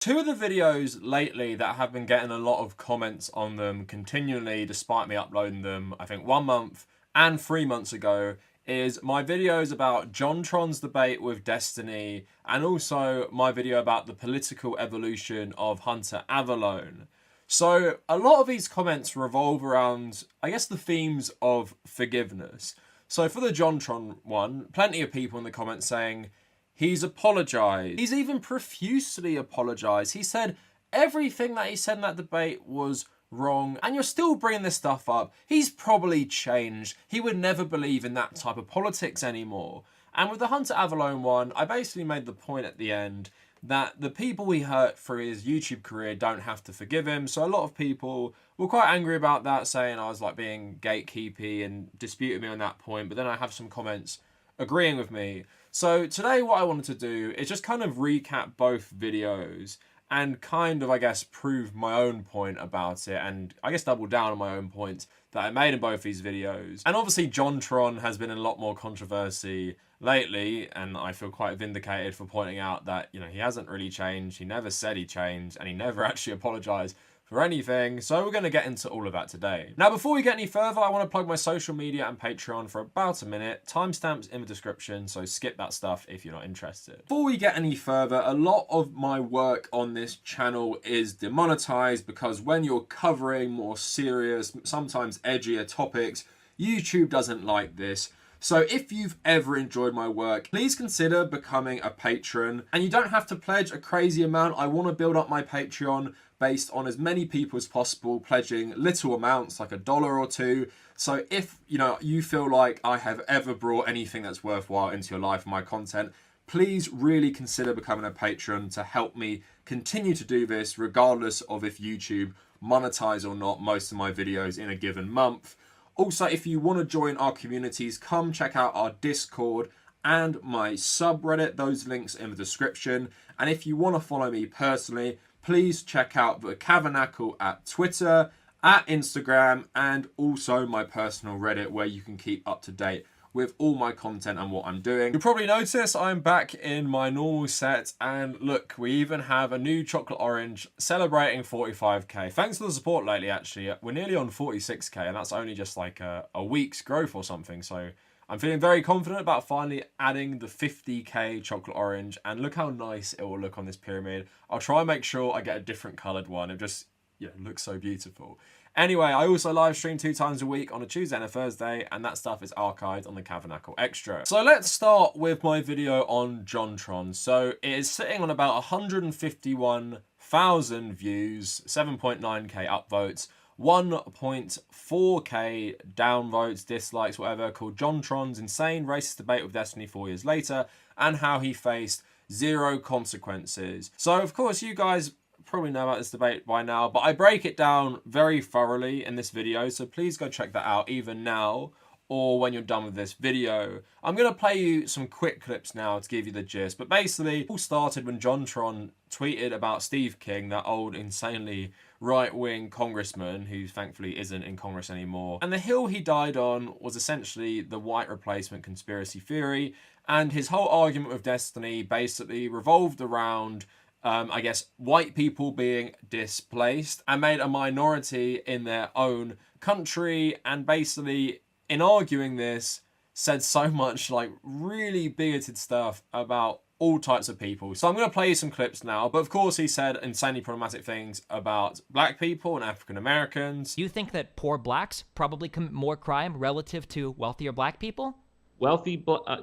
Two of the videos lately that have been getting a lot of comments on them continually, despite me uploading them, I think 1 month and 3 months ago, is my videos about Jontron's debate with Destiny, and also my video about the political evolution of Hunter Avallone. So a lot of these comments revolve around, I guess, the themes of forgiveness. So for the Jontron one, plenty of people in the comments saying, he's apologised. He's even profusely apologised. He said everything that he said in that debate was wrong, and you're still bringing this stuff up. He's probably changed. He would never believe in that type of politics anymore. And with the Hunter Avallone one, I basically made the point at the end that the people he hurt through his YouTube career don't have to forgive him. So a lot of people were quite angry about that, saying I was like being gatekeepy and disputing me on that point. But then I have some comments agreeing with me. So today what I wanted to do is just kind of recap both videos and kind of, I guess, prove my own point about it, and I guess double down on my own points that I made in both these videos. And obviously Jontron has been in a lot more controversy lately, and I feel quite vindicated for pointing out that, you know, he hasn't really changed. He never said he changed, and he never actually apologized for anything. So we're going to get into all of that today. Now, before we get any further, I want to plug my social media and Patreon for about a minute. Timestamps in the description, so skip that stuff if you're not interested. Before we get any further, a lot of my work on this channel is demonetized because when you're covering more serious, sometimes edgier topics, YouTube doesn't like this. So if you've ever enjoyed my work, please consider becoming a patron. And you don't have to pledge a crazy amount. I want to build up my Patreon based on as many people as possible pledging little amounts, like $1 or $2. So if you feel like I have ever brought anything that's worthwhile into your life and my content, please really consider becoming a patron to help me continue to do this, regardless of if YouTube monetize or not most of my videos in a given month. Also, if you want to join our communities, come check out our Discord and my subreddit. Those links in the description. And if you want to follow me personally, please check out the Kavernacle at Twitter, at Instagram, and also my personal Reddit, where you can keep up to date with all my content and what I'm doing. You'll probably notice I'm back in my normal set, and look, we even have a new chocolate orange celebrating 45k. Thanks for the support lately, actually. We're nearly on 46k, and that's only just like a week's growth or something, so I'm feeling very confident about finally adding the 50k chocolate orange, and look how nice it will look on this pyramid. I'll try and make sure I get a different coloured one. It just, yeah, looks so beautiful. Anyway, I also live stream 2 times a week on a Tuesday and a Thursday, and that stuff is archived on the Kavernacle Extra. So let's start with my video on Jontron. So it is sitting on about 151,000 views, 7.9k upvotes, 1.4k downvotes, dislikes, whatever, called Jontron's insane racist debate with Destiny 4 years later, and how he faced 0 consequences. So of course you guys probably know about this debate by now, but I break it down very thoroughly in this video, so please go check that out either now or when you're done with this video. I'm going to play you some quick clips now to give you the gist, but basically it all started when Jontron tweeted about Steve King, that old insanely right-wing congressman who thankfully isn't in Congress anymore. And the hill he died on was essentially the white replacement conspiracy theory, and his whole argument with Destiny basically revolved around I guess white people being displaced and made a minority in their own country, and basically in arguing this said so much like really bigoted stuff about all types of people. So I'm going to play you some clips now, but of course he said insanely problematic things about black people and African Americans. You think that poor blacks probably commit more crime relative to wealthier black people?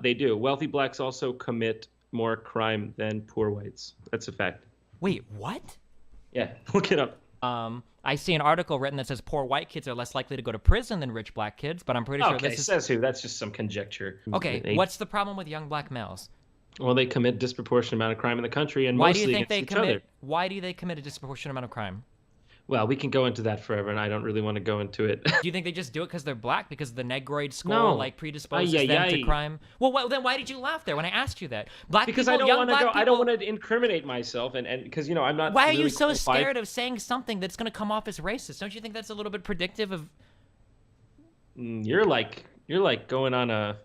They do. Wealthy blacks also commit more crime than poor whites. That's a fact. Wait, what? Yeah, look it up. I see an article written that says poor white kids are less likely to go to prison than rich black kids, but I'm pretty sure okay, this is... says who? That's just some conjecture. Okay, what's the problem with young black males? Well, they commit disproportionate amount of crime in the country, and Why do mostly you think against they each other. Why do they commit a disproportionate amount of crime? Well, we can go into that forever, and I don't really want to go into it. Do you think they just do it because they're black, because the negroid skull like predisposes them to crime? Well, then why did you laugh there when I asked you that? Because I don't want to go. I don't want to incriminate myself, and because I'm not. Why are really you so qualified. scared of saying something that's going to come off as racist? Don't you think that's a little bit predictive of? You're like going on a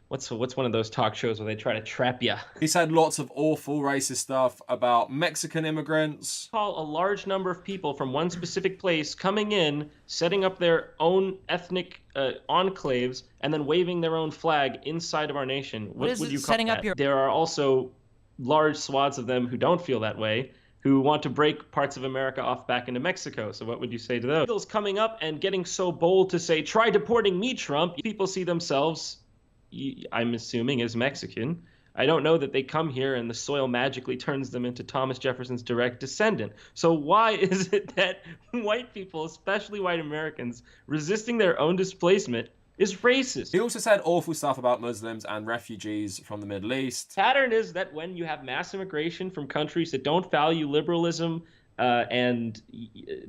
what's one of those talk shows where they try to trap you? He said lots of awful racist stuff about Mexican immigrants. Call a large number of people from one specific place coming in, setting up their own ethnic enclaves, and then waving their own flag inside of our nation. What would you call setting that? Up your... There are also large swaths of them who don't feel that way, who want to break parts of America off back into Mexico. So what would you say to those? Those coming up and getting so bold to say, try deporting me, Trump. People see themselves, I'm assuming, as Mexican. I don't know that they come here and the soil magically turns them into Thomas Jefferson's direct descendant. So why is it that white people, especially white Americans, resisting their own displacement is racist? He also said awful stuff about Muslims and refugees from the Middle East. Pattern is that when you have mass immigration from countries that don't value liberalism and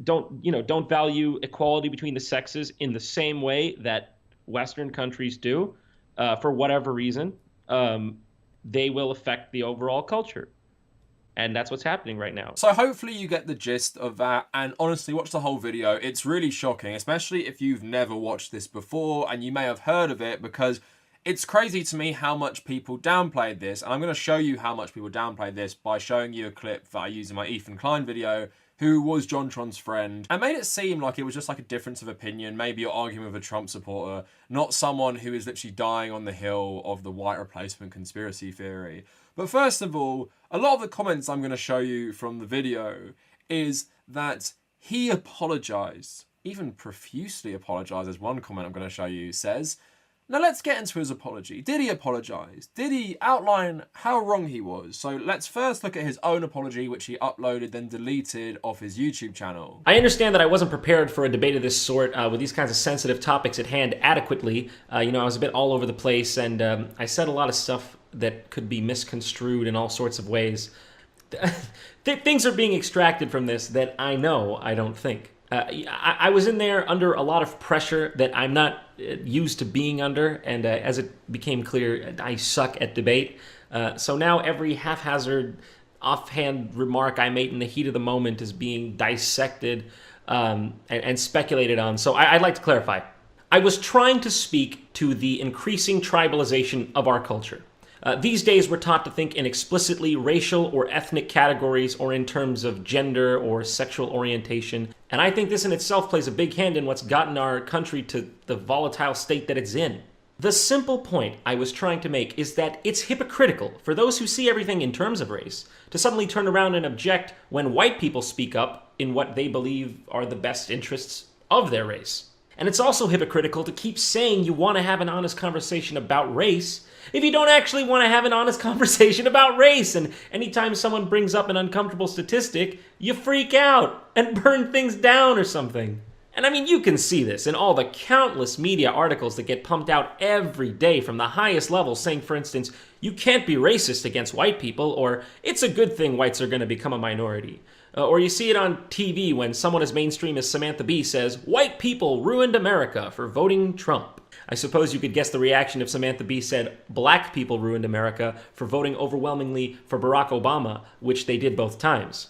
don't value equality between the sexes in the same way that Western countries do, for whatever reason, they will affect the overall culture. And that's what's happening right now. So hopefully you get the gist of that, and honestly watch the whole video. It's really shocking, especially if you've never watched this before and you may have heard of it, because it's crazy to me how much people downplayed this. And I'm going to show you how much people downplayed this by showing you a clip that I used in my Ethan Klein video, who was Jontron's friend, and made it seem like it was just like a difference of opinion. Maybe you're arguing with a Trump supporter, not someone who is literally dying on the hill of the white replacement conspiracy theory. But first of all, a lot of the comments I'm going to show you from the video is that he apologized, even profusely apologized, as one comment I'm going to show you says. Now let's get into his apology. Did he apologize? Did he outline how wrong he was? So let's first look at his own apology, which he uploaded then deleted off his YouTube channel. I understand that I wasn't prepared for a debate of this sort with these kinds of sensitive topics at hand adequately. I was a bit all over the place, and I said a lot of stuff that could be misconstrued in all sorts of ways. Things are being extracted from this that I know I don't think. I was in there under a lot of pressure that I'm not used to being under, and as it became clear, I suck at debate. So now every haphazard, offhand remark I made in the heat of the moment is being dissected and speculated on. So I'd like to clarify. I was trying to speak to the increasing tribalization of our culture. These days, we're taught to think in explicitly racial or ethnic categories or in terms of gender or sexual orientation. And I think this in itself plays a big hand in what's gotten our country to the volatile state that it's in. The simple point I was trying to make is that it's hypocritical for those who see everything in terms of race to suddenly turn around and object when white people speak up in what they believe are the best interests of their race. And it's also hypocritical to keep saying you want to have an honest conversation about race if you don't actually want to have an honest conversation about race. And anytime someone brings up an uncomfortable statistic, you freak out and burn things down or something. And I mean, you can see this in all the countless media articles that get pumped out every day from the highest levels saying, for instance, you can't be racist against white people, or it's a good thing whites are going to become a minority. Or you see it on TV when someone as mainstream as Samantha Bee says, white people ruined America for voting Trump. I suppose you could guess the reaction if Samantha Bee said black people ruined America for voting overwhelmingly for Barack Obama, which they did both times.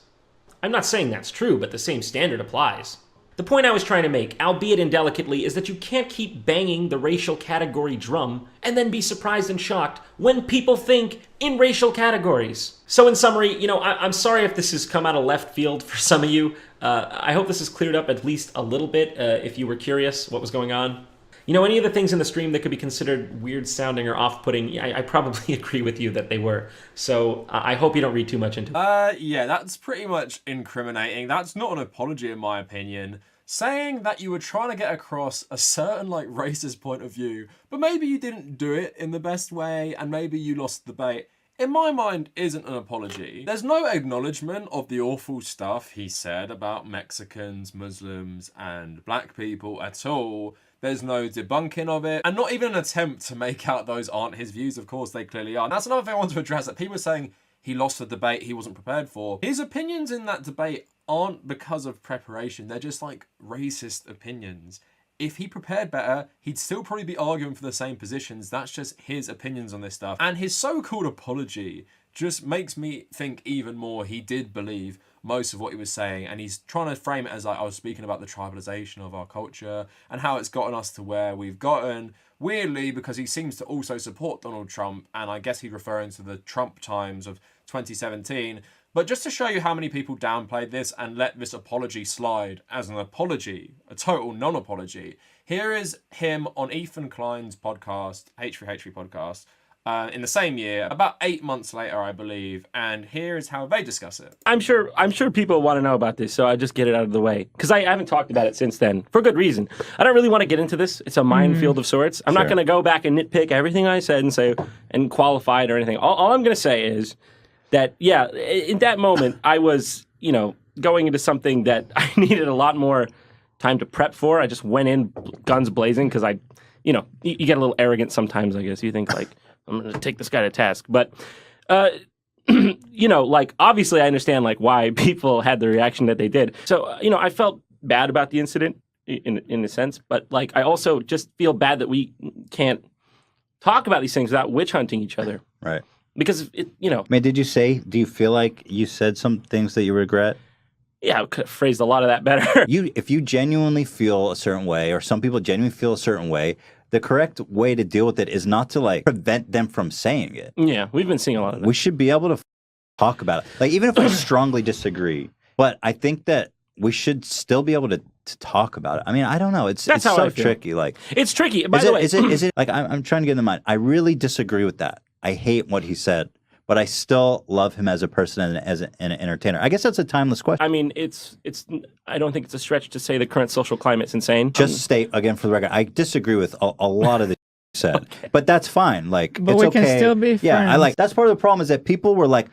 I'm not saying that's true, but the same standard applies. The point I was trying to make, albeit indelicately, is that you can't keep banging the racial category drum and then be surprised and shocked when people think in racial categories. So in summary, I'm sorry if this has come out of left field for some of you. I hope this has cleared up at least a little bit if you were curious what was going on. Any of the things in the stream that could be considered weird sounding or off-putting, I probably agree with you that they were. So I hope you don't read too much into it. Yeah, that's pretty much incriminating. That's not an apology in my opinion. Saying that you were trying to get across a certain racist point of view, but maybe you didn't do it in the best way and maybe you lost the debate, in my mind isn't an apology. There's no acknowledgement of the awful stuff he said about Mexicans, Muslims and black people at all. There's no debunking of it, and not even an attempt to make out those aren't his views. Of course they clearly are. And that's another thing I want to address, that people are saying he lost the debate he wasn't prepared for. His opinions in that debate aren't because of preparation. They're just racist opinions. If he prepared better, he'd still probably be arguing for the same positions. That's just his opinions on this stuff. And his so-called apology just makes me think even more he did believe most of what he was saying, and he's trying to frame it as I was speaking about the tribalization of our culture and how it's gotten us to where we've gotten, weirdly because he seems to also support Donald Trump, and I guess he's referring to the Trump times of 2017. But just to show you how many people downplayed this and let this apology slide as an apology, a total non-apology, here is him on Ethan Klein's podcast, H3H3 podcast, in the same year, about 8 months later, I believe, and here is how they discuss it. I'm sure people want to know about this, so I just get it out of the way. Because I haven't talked about it since then, for good reason. I don't really want to get into this. It's a minefield of sorts. I'm not going to go back and nitpick everything I said and say, and qualify it or anything. All I'm going to say is that, yeah, in that moment, I was, going into something that I needed a lot more time to prep for. I just went in guns blazing because you get a little arrogant sometimes, I guess. You think, like, I'm going to take this guy to task. But, obviously I understand, why people had the reaction that they did. So, I felt bad about the incident in a sense. But, I also just feel bad that we can't talk about these things without witch hunting each other. Right. Because, I mean, do you feel like you said some things that you regret? Yeah, I could have phrased a lot of that better. If you genuinely feel a certain way, or some people genuinely feel a certain way, the correct way to deal with it is not to prevent them from saying it. Yeah, we've been seeing a lot of that. We should be able to talk about it. Even if we strongly disagree, but I think that we should still be able to talk about it. I mean, I don't know. It's so tricky. It's tricky. By the way, is it I'm trying to get in the mind. I really disagree with that. I hate what he said, but I still love him as a person and as an entertainer. I guess that's a timeless question. I mean, I don't think it's a stretch to say the current social climate's insane. Just state, again, for the record, I disagree with a lot of the said, okay. But that's fine. But it's we can still be friends. Yeah, that's part of the problem is that people were like,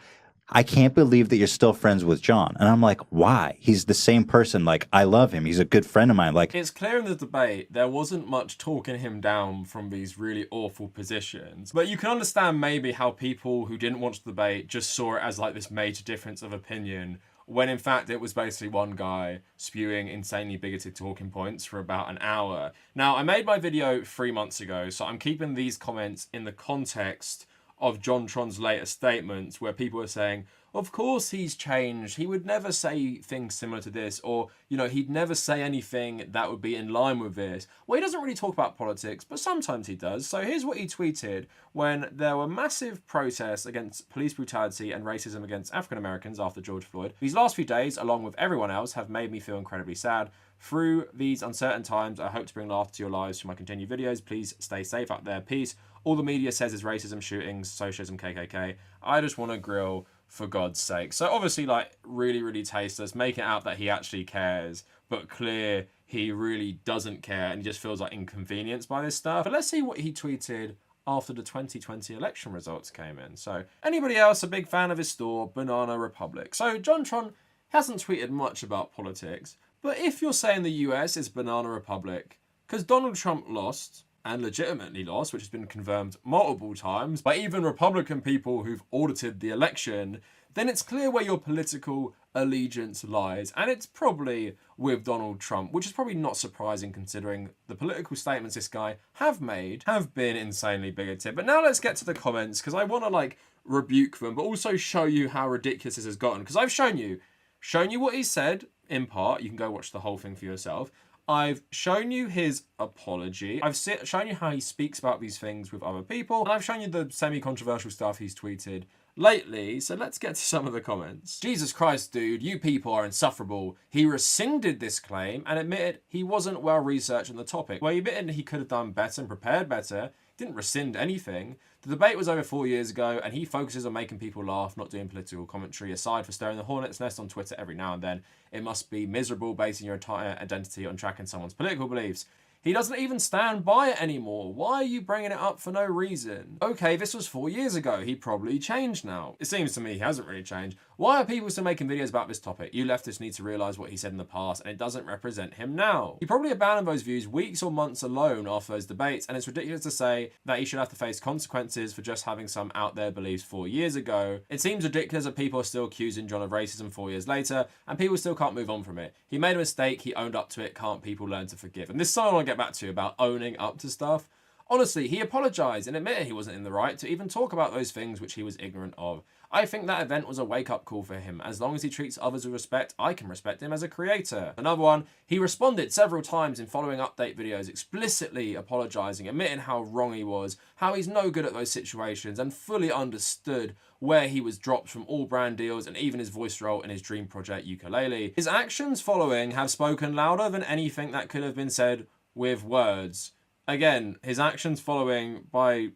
I can't believe that you're still friends with John. And I'm like, why? He's the same person. I love him. He's a good friend of mine. It's clear in the debate there wasn't much talking him down from these really awful positions. But you can understand maybe how people who didn't watch the debate just saw it as this major difference of opinion, when in fact it was basically one guy spewing insanely bigoted talking points for about an hour. Now, I made my video 3 months ago, so I'm keeping these comments in the context of Jontron's later statements, where people are saying, of course he's changed, he would never say things similar to this, or, he'd never say anything that would be in line with this. Well, he doesn't really talk about politics, but sometimes he does. So here's what he tweeted when there were massive protests against police brutality and racism against African Americans after George Floyd. These last few days, along with everyone else, have made me feel incredibly sad. Through these uncertain times, I hope to bring laughter to your lives through my continued videos. Please stay safe out there. Peace. All the media says is racism, shootings, socialism, KKK. I just want to grill, for God's sake. So obviously, really, really tasteless, making out that he actually cares, but clear he really doesn't care and he just feels inconvenienced by this stuff. But let's see what he tweeted after the 2020 election results came in. So, anybody else a big fan of his store, Banana Republic? So, Jontron hasn't tweeted much about politics, but if you're saying the US is Banana Republic, because Donald Trump lost, and legitimately lost, which has been confirmed multiple times by even Republican people who've audited the election, then it's clear where your political allegiance lies. And it's probably with Donald Trump, which is probably not surprising considering the political statements this guy have been insanely bigoted. But now let's get to the comments, because I want to rebuke them, but also show you how ridiculous this has gotten. Because I've shown you what he said in part. You can go watch the whole thing for yourself. I've shown you his apology. I've shown you how he speaks about these things with other people. And I've shown you the semi-controversial stuff he's tweeted lately. So let's get to some of the comments. Jesus Christ, dude, you people are insufferable. He rescinded this claim and admitted he wasn't well researched on the topic. Well, he admitted he could have done better and prepared better. He didn't rescind anything. The debate was over 4 years ago, and he focuses on making people laugh, not doing political commentary. Aside for stirring the hornet's nest on Twitter every now and then, it must be miserable basing your entire identity on tracking someone's political beliefs. He doesn't even stand by it anymore. Why are you bringing it up for no reason? Okay, this was 4 years ago. He probably changed now. It seems to me he hasn't really changed. Why are people still making videos about this topic? You leftists need to realise what he said in the past, and it doesn't represent him now. He probably abandoned those views weeks or months alone after those debates, and it's ridiculous to say that he should have to face consequences for just having some out there beliefs 4 years ago. It seems ridiculous that people are still accusing John of racism 4 years later, and people still can't move on from it. He made a mistake, he owned up to it, can't people learn to forgive? And this is something I want to get back to about owning up to stuff. Honestly, he apologised and admitted he wasn't in the right to even talk about those things which he was ignorant of. I think that event was a wake-up call for him. As long as he treats others with respect, I can respect him as a creator. Another one, he responded several times in following update videos, explicitly apologising, admitting how wrong he was, how he's no good at those situations, and fully understood where he was dropped from all brand deals and even his voice role in his dream project Ukulele. His actions following have spoken louder than anything that could have been said with words. Again, his actions following by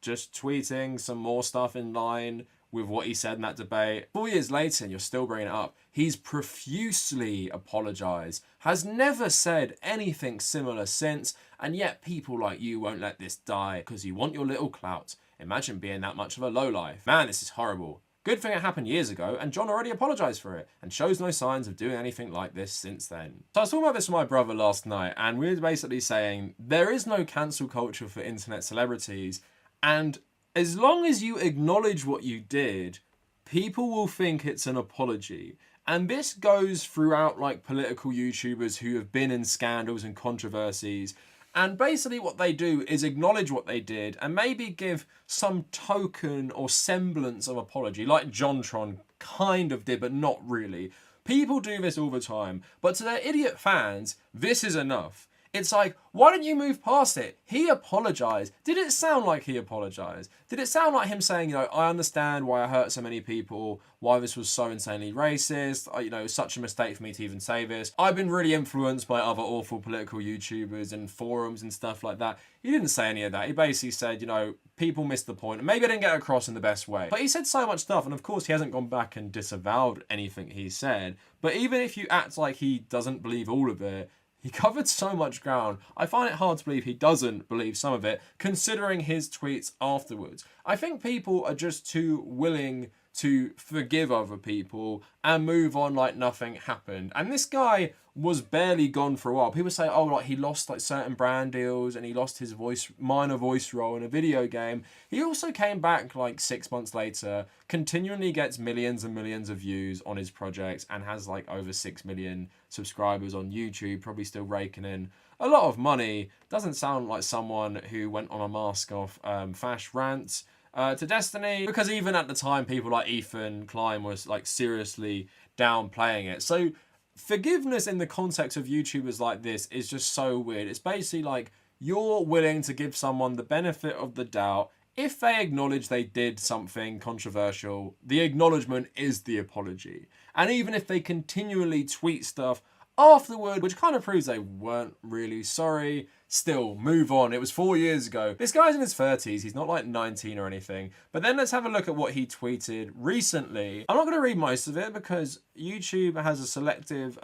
just tweeting some more stuff in line with what he said in that debate. 4 years later, and you're still bringing it up, he's profusely apologised, has never said anything similar since, and yet people like you won't let this die because you want your little clout. Imagine being that much of a lowlife. Man, this is horrible. Good thing it happened years ago, and John already apologised for it, and shows no signs of doing anything like this since then. So I was talking about this with my brother last night, and we were basically saying there is no cancel culture for internet celebrities, and as long as you acknowledge what you did, people will think it's an apology. And this goes throughout like political YouTubers who have been in scandals and controversies. And basically what they do is acknowledge what they did and maybe give some token or semblance of apology, like Jontron kind of did, but not really. People do this all the time, but to their idiot fans, this is enough. It's like, why don't you move past it? He apologised. Did it sound like he apologised? Did it sound like him saying, you know, I understand why I hurt so many people, why this was so insanely racist, you know, such a mistake for me to even say this. I've been really influenced by other awful political YouTubers and forums and stuff like that. He didn't say any of that. He basically said, you know, people missed the point, and maybe I didn't get across in the best way. But he said so much stuff, and of course he hasn't gone back and disavowed anything he said. But even if you act like he doesn't believe all of it, he covered so much ground. I find it hard to believe he doesn't believe some of it, considering his tweets afterwards. I think people are just too willing to forgive other people and move on like nothing happened. And this guy was barely gone for a while. People say, oh, like he lost like certain brand deals and he lost his minor voice role in a video game. He also came back like 6 months later, continually gets millions and millions of views on his projects and has like over 6 million subscribers on YouTube, probably still raking in a lot of money. Doesn't sound like someone who went on a mask off fash rant to Destiny, because even at the time people like Ethan Klein was like seriously downplaying it. So forgiveness in the context of YouTubers like this is just so weird. It's basically like you're willing to give someone the benefit of the doubt. If they acknowledge they did something controversial, the acknowledgement is the apology. And even if they continually tweet stuff afterward, which kind of proves they weren't really sorry, still, move on. It was 4 years ago. This guy's in his 30s. He's not like 19 or anything. But then let's have a look at what he tweeted recently. I'm not going to read most of it because YouTube has a selective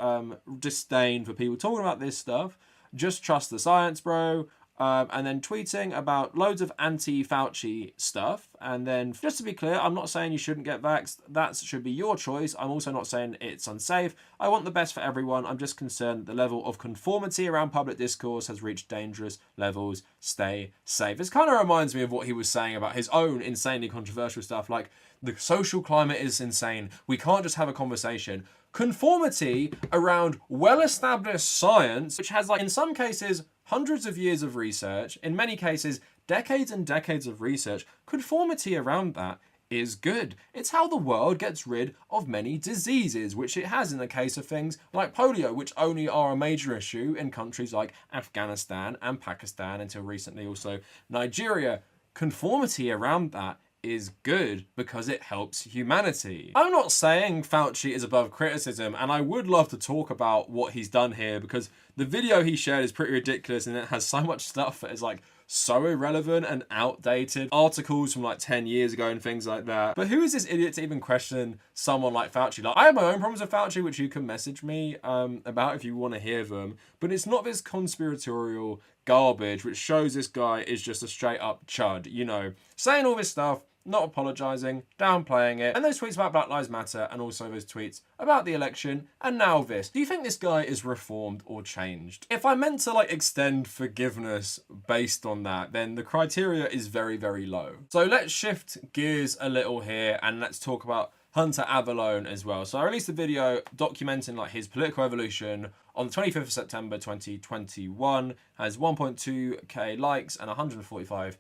disdain for people talking about this stuff. Just trust the science, bro. And then tweeting about loads of anti-Fauci stuff. And then, just to be clear, I'm not saying you shouldn't get vaxxed. That should be your choice. I'm also not saying it's unsafe. I want the best for everyone. I'm just concerned that the level of conformity around public discourse has reached dangerous levels. Stay safe. This kind of reminds me of what he was saying about his own insanely controversial stuff. Like, the social climate is insane. We can't just have a conversation. Conformity around well-established science, which has, like, in some cases, hundreds of years of research, in many cases, decades and decades of research, conformity around that is good. It's how the world gets rid of many diseases, which it has in the case of things like polio, which only are a major issue in countries like Afghanistan and Pakistan, until recently also Nigeria. Conformity around that is good because it helps humanity. I'm not saying Fauci is above criticism, and I would love to talk about what he's done here because the video he shared is pretty ridiculous and it has so much stuff that is like so irrelevant and outdated. Articles from like 10 years ago and things like that. But who is this idiot to even question someone like Fauci? Like, I have my own problems with Fauci, which you can message me about if you want to hear them. But it's not this conspiratorial garbage which shows this guy is just a straight up chud, you know, saying all this stuff, not apologising, downplaying it, and those tweets about Black Lives Matter, and also those tweets about the election, and now this. Do you think this guy is reformed or changed? If I meant to like extend forgiveness based on that, then the criteria is very, very low. So let's shift gears a little here, and let's talk about Hunter Avallone as well. So I released a video documenting like his political evolution on the 25th of September 2021, has 1.2k likes and 145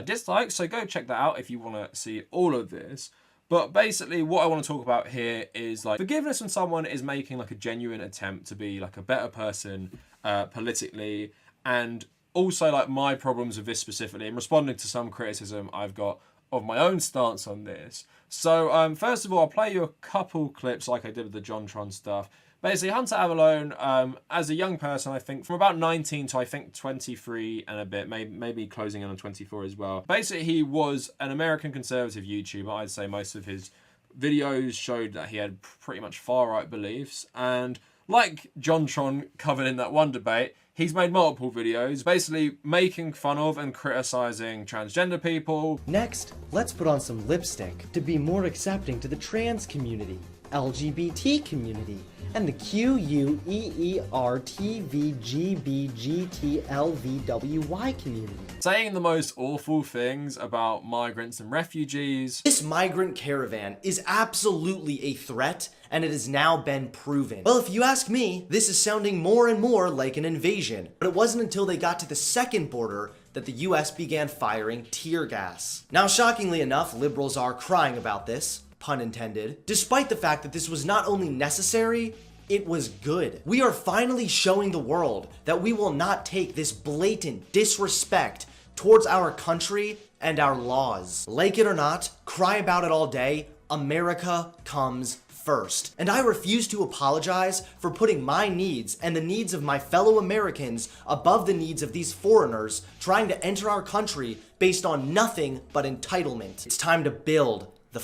dislikes, so go check that out if you want to see all of this. But basically what I want to talk about here is like forgiveness when someone is making like a genuine attempt to be like a better person politically, and also like my problems with this specifically and responding to some criticism I've got of my own stance on this. So first of all, I'll play you a couple clips like I did with the Jontron stuff. Basically, Hunter Avallone, as a young person, I think from about 19 to I think 23 and a bit, maybe closing in on 24 as well. Basically, he was an American conservative YouTuber. I'd say most of his videos showed that he had pretty much far-right beliefs. And like Jontron covered in that one debate, he's made multiple videos basically making fun of and criticizing transgender people. Next, let's put on some lipstick to be more accepting to the trans community, LGBT community, and the QUEERTVGBGTLVWY community. Saying the most awful things about migrants and refugees. This migrant caravan is absolutely a threat, and it has now been proven. Well, if you ask me, this is sounding more and more like an invasion. But it wasn't until they got to the second border that the US began firing tear gas. Now, shockingly enough, liberals are crying about this, pun intended, despite the fact that this was not only necessary, it was good. We are finally showing the world that we will not take this blatant disrespect towards our country and our laws. Like it or not, cry about it all day, America comes first. And I refuse to apologize for putting my needs and the needs of my fellow Americans above the needs of these foreigners trying to enter our country based on nothing but entitlement. It's time to build the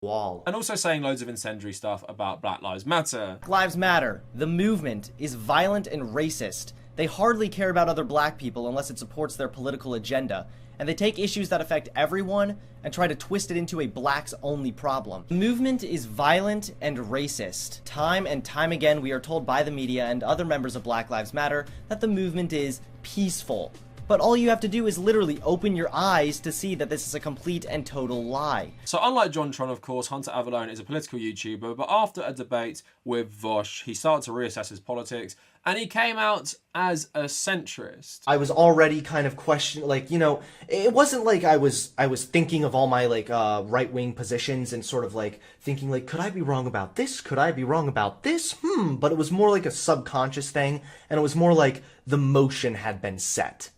wall. And also saying loads of incendiary stuff about Black Lives Matter. Black Lives Matter. The movement is violent and racist. They hardly care about other black people unless it supports their political agenda. And they take issues that affect everyone and try to twist it into a blacks-only problem. The movement is violent and racist. Time and time again, we are told by the media and other members of Black Lives Matter that the movement is peaceful. But all you have to do is literally open your eyes to see that this is a complete and total lie. So unlike Jontron, of course, Hunter Avallone is a political YouTuber, but after a debate with Vosh, he started to reassess his politics, and he came out as a centrist. I was already kind of questioning, like, you know, it wasn't like I was thinking of all my, like, right-wing positions and sort of, like, thinking, like, could I be wrong about this? Could I be wrong about this? But it was more like a subconscious thing, and it was more like the motion had been set.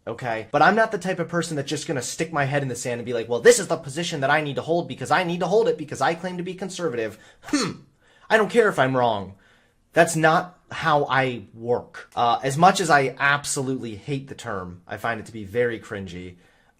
Okay? But I'm not the type of person that's just gonna stick my head in the sand and be like, well, this is the position that I need to hold because I need to hold it because I claim to be conservative. I don't care if I'm wrong. That's not how I work. As much as I absolutely hate the term, I find it to be very cringy,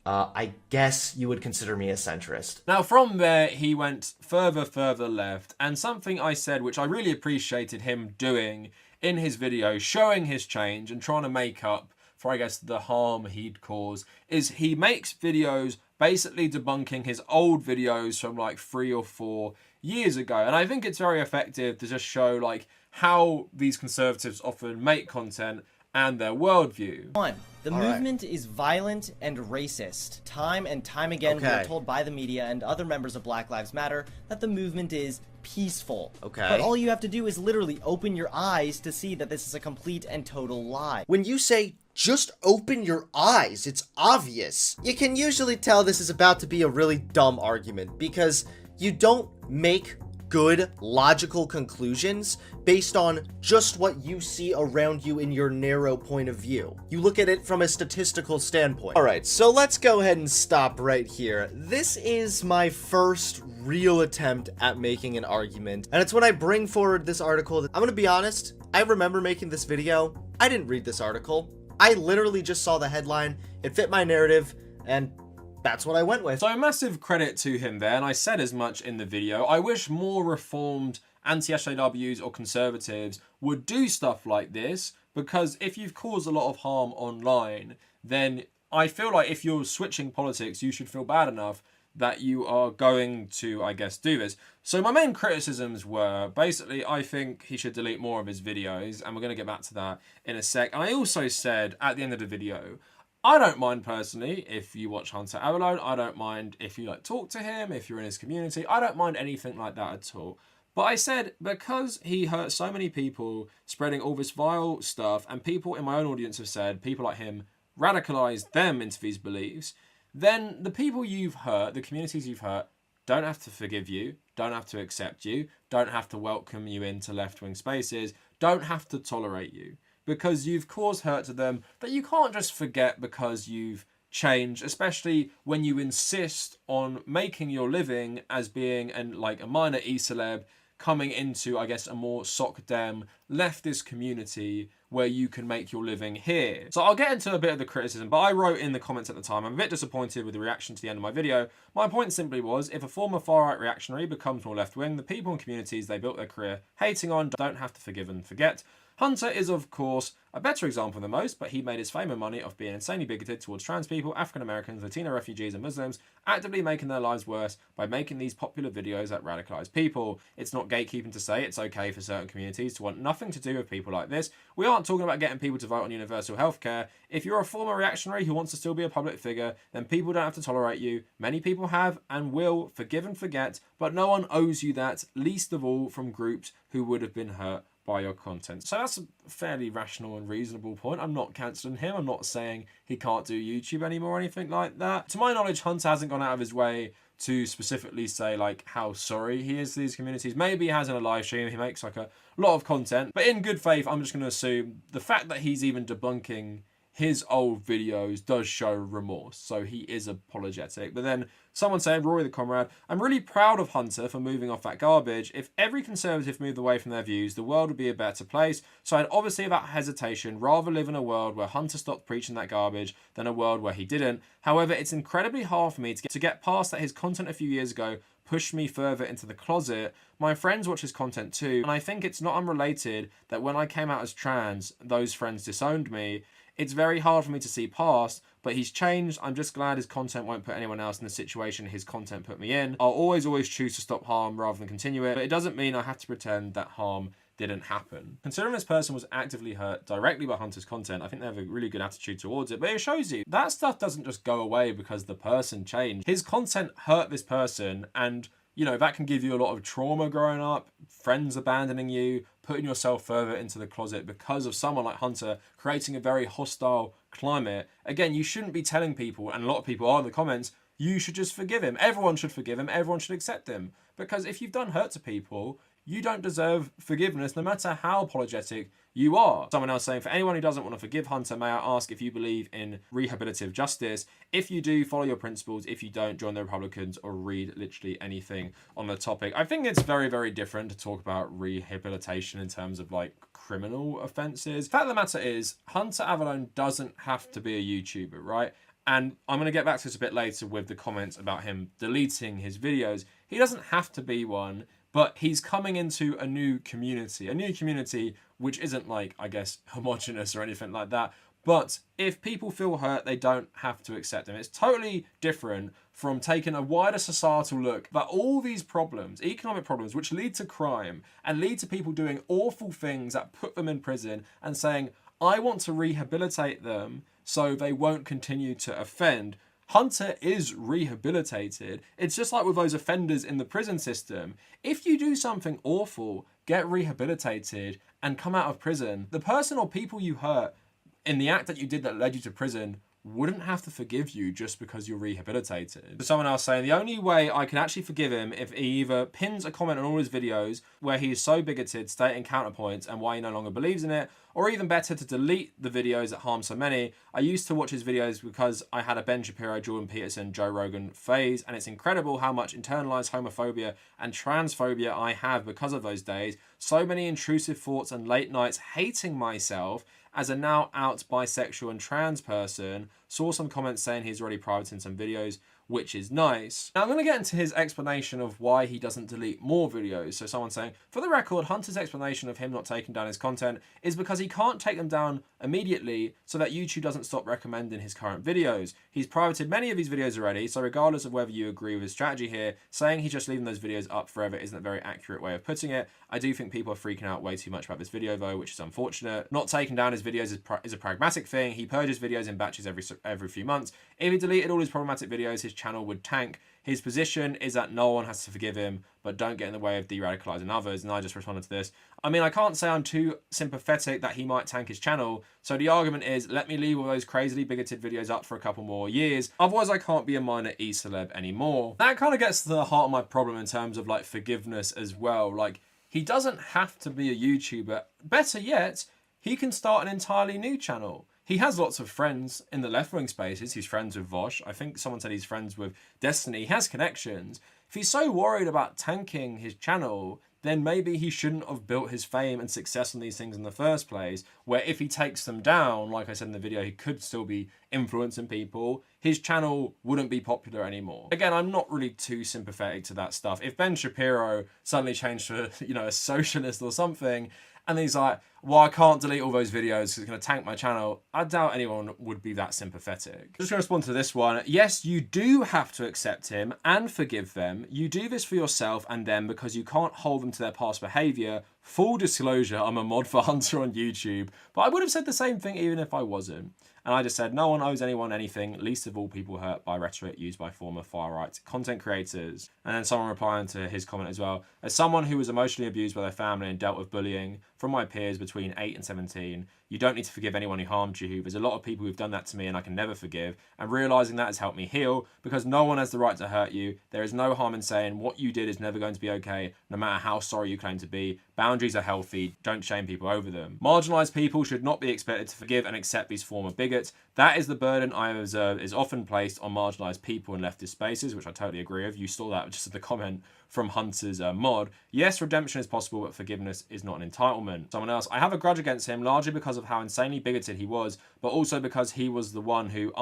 I guess you would consider me a centrist. Now from there, he went further left, and something I said which I really appreciated him doing in his video, showing his change and trying to make up for, I guess, the harm he'd cause, is he makes videos basically debunking his old videos from like 3 or 4 years ago. And I think it's very effective to just show like how these conservatives often make content and their worldview. 1. The movement is violent and racist. Time and time again, we are told by the media and other members of Black Lives Matter that the movement is peaceful. But all you have to do is literally open your eyes to see that this is a complete and total lie. When you say, just open your eyes, it's obvious. You can usually tell this is about to be a really dumb argument because you don't make good, logical conclusions based on just what you see around you in your narrow point of view. You look at it from a statistical standpoint. Alright, so let's go ahead and stop right here. This is my first real attempt at making an argument, and it's when I bring forward this article that, I'm gonna be honest, I remember making this video. I didn't read this article. I literally just saw the headline, it fit my narrative, and that's what I went with. So massive credit to him there, and I said as much in the video. I wish more reformed anti-SJWs or conservatives would do stuff like this, because if you've caused a lot of harm online, then I feel like if you're switching politics, you should feel bad enough that you are going to, I guess, do this. So my main criticisms were, basically, I think he should delete more of his videos, and we're going to get back to that in a sec. And I also said at the end of the video, I don't mind personally if you watch Hunter Avallone. I don't mind if you like talk to him, if you're in his community. I don't mind anything like that at all. But I said, because he hurt so many people spreading all this vile stuff, and people in my own audience have said people like him radicalized them into these beliefs, then the people you've hurt, the communities you've hurt, don't have to forgive you, don't have to accept you, don't have to welcome you into left-wing spaces, don't have to tolerate you, because you've caused hurt to them that you can't just forget because you've changed, especially when you insist on making your living as being like a minor e-celeb coming into, I guess, a more soc dem leftist community where you can make your living here. So I'll get into a bit of the criticism, but I wrote in the comments at the time, I'm a bit disappointed with the reaction to the end of my video. My point simply was, if a former far-right reactionary becomes more left-wing, the people and communities they built their career hating on don't have to forgive and forget. Hunter is, of course, a better example than most, but he made his fame and money off being insanely bigoted towards trans people, African Americans, Latino refugees, and Muslims, actively making their lives worse by making these popular videos that radicalize people. It's not gatekeeping to say it's okay for certain communities to want nothing to do with people like this. We aren't talking about getting people to vote on universal healthcare. If you're a former reactionary who wants to still be a public figure, then people don't have to tolerate you. Many people have and will forgive and forget, but no one owes you that, least of all from groups who would have been hurt by your content. So that's a fairly rational and reasonable point. I'm not cancelling him. I'm not saying he can't do YouTube anymore or anything like that. To my knowledge, Hunter hasn't gone out of his way to specifically say like how sorry he is to these communities. Maybe he has in a live stream. He makes like a lot of content. But in good faith, I'm just going to assume the fact that he's even debunking his old videos does show remorse, so he is apologetic. But then someone saying, Rory the Comrade, I'm really proud of Hunter for moving off that garbage. If every conservative moved away from their views, the world would be a better place. So I'd obviously, without hesitation, rather live in a world where Hunter stopped preaching that garbage than a world where he didn't. However, it's incredibly hard for me to get past that his content a few years ago pushed me further into the closet. My friends watch his content too, and I think it's not unrelated that when I came out as trans, those friends disowned me. It's very hard for me to see past, but he's changed. I'm just glad his content won't put anyone else in the situation his content put me in. I'll always choose to stop harm rather than continue it, but it doesn't mean I have to pretend that harm didn't happen. Considering this person was actively hurt directly by Hunter's content, I think they have a really good attitude towards it, but it shows you that stuff doesn't just go away because the person changed. His content hurt this person, and you know, that can give you a lot of trauma growing up, friends abandoning you, putting yourself further into the closet because of someone like Hunter creating a very hostile climate. Again, you shouldn't be telling people, and a lot of people are in the comments, you should just forgive him. Everyone should forgive him. Everyone should accept him. Because if you've done hurt to people, you don't deserve forgiveness no matter how apologetic you are. Someone else saying, for anyone who doesn't want to forgive Hunter, may I ask if you believe in rehabilitative justice? If you do, follow your principles. If you don't, join the Republicans or read literally anything on the topic. I think it's very, very different to talk about rehabilitation in terms of like criminal offenses. The fact of the matter is, Hunter Avallone doesn't have to be a YouTuber, right? And I'm going to get back to this a bit later with the comments about him deleting his videos. He doesn't have to be one, but he's coming into a new community which isn't like, I guess, homogenous or anything like that. But if people feel hurt, they don't have to accept him. It's totally different from taking a wider societal look at all these problems, economic problems, which lead to crime and lead to people doing awful things that put them in prison, and saying, I want to rehabilitate them so they won't continue to offend. Hunter is rehabilitated. It's just like with those offenders in the prison system. If you do something awful, get rehabilitated, and come out of prison, the person or people you hurt in the act that you did that led you to prison wouldn't have to forgive you just because you're rehabilitated. For someone else saying, the only way I can actually forgive him if he either pins a comment on all his videos where he is so bigoted, stating counterpoints and why he no longer believes in it, or even better, to delete the videos that harm so many. I used to watch his videos because I had a Ben Shapiro, Jordan Peterson, Joe Rogan phase, and it's incredible how much internalized homophobia and transphobia I have because of those days. So many intrusive thoughts and late nights hating myself as a now out bisexual and trans person. Saw some comments saying he's already privating some videos, which is nice. Now I'm going to get into his explanation of why he doesn't delete more videos. So someone saying, for the record, Hunter's explanation of him not taking down his content is because he can't take them down immediately so that YouTube doesn't stop recommending his current videos. He's privated many of these videos already, so regardless of whether you agree with his strategy here, saying he's just leaving those videos up forever isn't a very accurate way of putting it. I do think people are freaking out way too much about this video though, which is unfortunate. Not taking down his videos is a pragmatic thing. He purges videos in batches every few months. If he deleted all his problematic videos, his channel would tank. His position is that no one has to forgive him, but don't get in the way of de-radicalizing others. And I just responded to this. I mean, I can't say I'm too sympathetic that he might tank his channel. So the argument is, let me leave all those crazily bigoted videos up for a couple more years. Otherwise, I can't be a minor e-celeb anymore. That kind of gets to the heart of my problem in terms of like forgiveness as well. Like, he doesn't have to be a YouTuber. Better yet, he can start an entirely new channel. He has lots of friends in the left-wing spaces. He's friends with Vosh. I think someone said he's friends with Destiny. He has connections. If he's so worried about tanking his channel, then maybe he shouldn't have built his fame and success on these things in the first place, where if he takes them down, like I said in the video, he could still be influencing people. His channel wouldn't be popular anymore. Again, I'm not really too sympathetic to that stuff. If Ben Shapiro suddenly changed to, you know, a socialist or something, and he's like, well, I can't delete all those videos because it's going to tank my channel, I doubt anyone would be that sympathetic. Just going to respond to this one. Yes, you do have to accept him and forgive them. You do this for yourself and them because you can't hold them to their past behavior. Full disclosure, I'm a mod for Hunter on YouTube, but I would have said the same thing even if I wasn't. And I just said, no one owes anyone anything, least of all people hurt by rhetoric used by former far-right content creators. And then someone replying to his comment as well, as someone who was emotionally abused by their family and dealt with bullying from my peers between 8 and 17, you don't need to forgive anyone who harmed you. There's a lot of people who've done that to me and I can never forgive. And realising that has helped me heal because no one has the right to hurt you. There is no harm in saying what you did is never going to be okay, no matter how sorry you claim to be. Boundaries are healthy, don't shame people over them. Marginalised people should not be expected to forgive and accept these former bigots. That is the burden I have observed is often placed on marginalised people in leftist spaces, which I totally agree with. You saw that just in the comment from Hunter's mod. Yes, redemption is possible, but forgiveness is not an entitlement. Someone else, I have a grudge against him largely because of how insanely bigoted he was, but also because he was the one who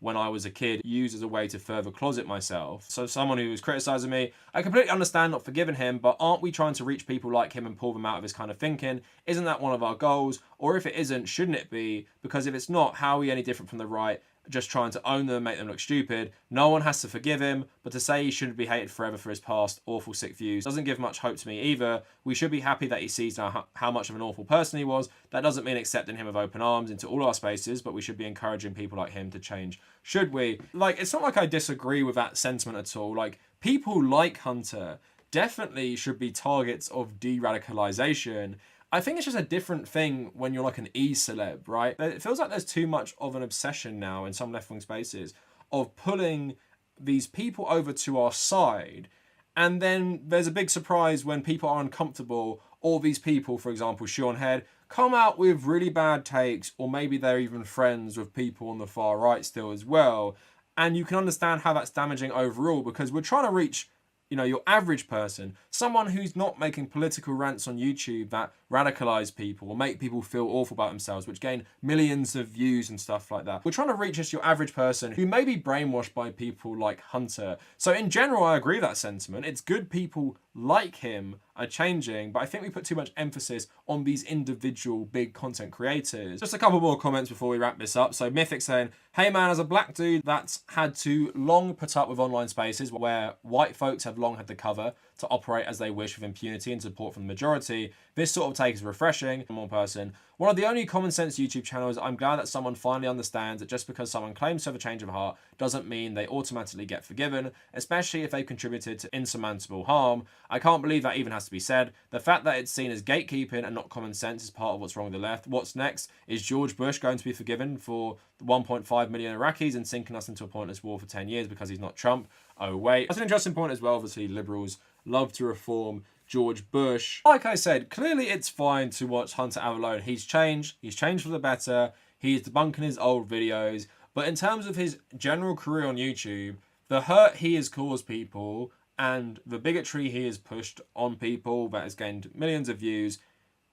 when I was a kid, used as a way to further closet myself. So someone who was criticising me, I completely understand not forgiving him, but aren't we trying to reach people like him and pull them out of his kind of thinking? Isn't that one of our goals? Or if it isn't, shouldn't it be? Because if it's not, how are we any different from the right? Just trying to own them, make them look stupid. No one has to forgive him, but to say he shouldn't be hated forever for his past awful sick views doesn't give much hope to me either. We should be happy that he sees now how much of an awful person he was. That doesn't mean accepting him with open arms into all our spaces, but we should be encouraging people like him to change. Should we? Like, it's not like I disagree with that sentiment at all. Like, people like Hunter definitely should be targets of de-radicalization. I think it's just a different thing when you're like an e-celeb, right? It feels like there's too much of an obsession now in some left-wing spaces of pulling these people over to our side. And then there's a big surprise when people are uncomfortable, or these people, for example, Sean Head, come out with really bad takes, or maybe they're even friends with people on the far right still as well. And you can understand how that's damaging overall because we're trying to reach, you know, your average person, someone who's not making political rants on YouTube that radicalize people or make people feel awful about themselves, which gain millions of views and stuff like that. We're trying to reach just your average person who may be brainwashed by people like Hunter. So in general, I agree with that sentiment. It's good people like him are changing, but I think we put too much emphasis on these individual big content creators. Just a couple more comments before we wrap this up. So Mythic saying, hey man, as a black dude that's had to long put up with online spaces where white folks have long had the cover to operate as they wish with impunity and support from the majority, this sort of take is refreshing. One more person. One of the only common sense YouTube channels, I'm glad that someone finally understands that just because someone claims to have a change of heart doesn't mean they automatically get forgiven, especially if they've contributed to insurmountable harm. I can't believe that even has to be said. The fact that it's seen as gatekeeping and not common sense is part of what's wrong with the left. What's next? Is George Bush going to be forgiven for 1.5 million Iraqis and sinking us into a pointless war for 10 years because he's not Trump? Oh wait. That's an interesting point as well. Obviously, liberals love to reform George Bush. Like I said, clearly it's fine to watch Hunter Avallone. He's changed for the better. He's debunking his old videos. But in terms of his general career on YouTube, the hurt he has caused people and the bigotry he has pushed on people that has gained millions of views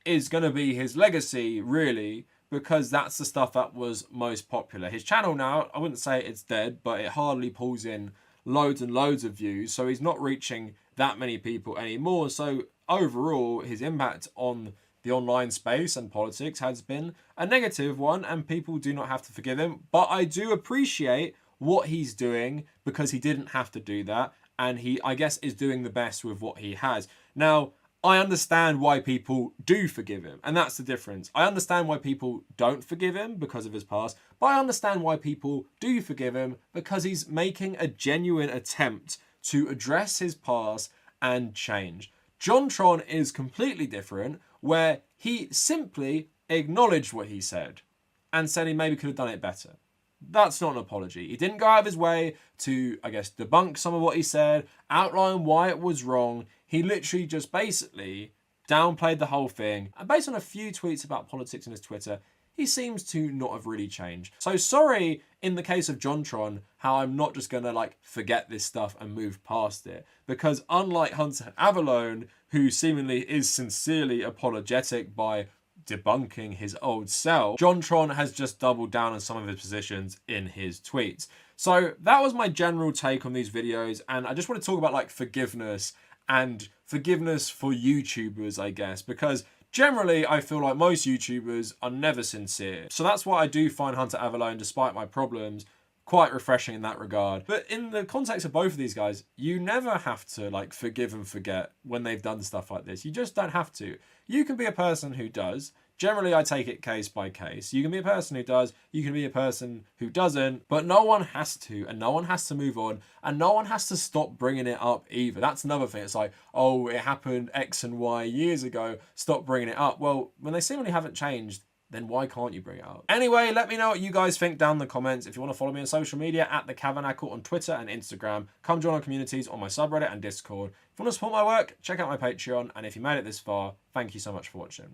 is going to be his legacy, really, because that's the stuff that was most popular. His channel now, I wouldn't say it's dead, but it hardly pulls in loads and loads of views, so he's not reaching that many people anymore. So overall, his impact on the online space and politics has been a negative one, and people do not have to forgive him. But I do appreciate what he's doing because he didn't have to do that, and he, I guess, is doing the best with what he has. Now, I understand why people do forgive him, and that's the difference. I understand why people don't forgive him because of his past, but I understand why people do forgive him because he's making a genuine attempt to address his past and change. Jontron is completely different, where he simply acknowledged what he said and said he maybe could have done it better. That's not an apology. He didn't go out of his way to, I guess, debunk some of what he said, outline why it was wrong. He literally just basically downplayed the whole thing. And based on a few tweets about politics on his Twitter, he seems to not have really changed. So sorry, in the case of Jontron, how I'm not just going to like forget this stuff and move past it. Because unlike Hunter Avallone, who seemingly is sincerely apologetic by debunking his old self, Jontron has just doubled down on some of his positions in his tweets. So that was my general take on these videos, and I just want to talk about like forgiveness and forgiveness for YouTubers, I guess, because generally I feel like most YouTubers are never sincere. So that's why I do find Hunter Avallone, despite my problems, quite refreshing in that regard. But in the context of both of these guys, you never have to like forgive and forget when they've done stuff like this. You just don't have to. You can be a person who does. Generally, I take it case by case. You can be a person who does, you can be a person who doesn't, but no one has to, and no one has to move on, and no one has to stop bringing it up either. That's another thing. It's like, oh, it happened X and Y years ago, stop bringing it up. Well, when they seemingly haven't changed, then why can't you bring it up? Anyway, let me know what you guys think down in the comments. If you want to follow me on social media, at the Kavernacle on Twitter and Instagram. Come join our communities on my subreddit and Discord. If you want to support my work, check out my Patreon. And if you made it this far, thank you so much for watching.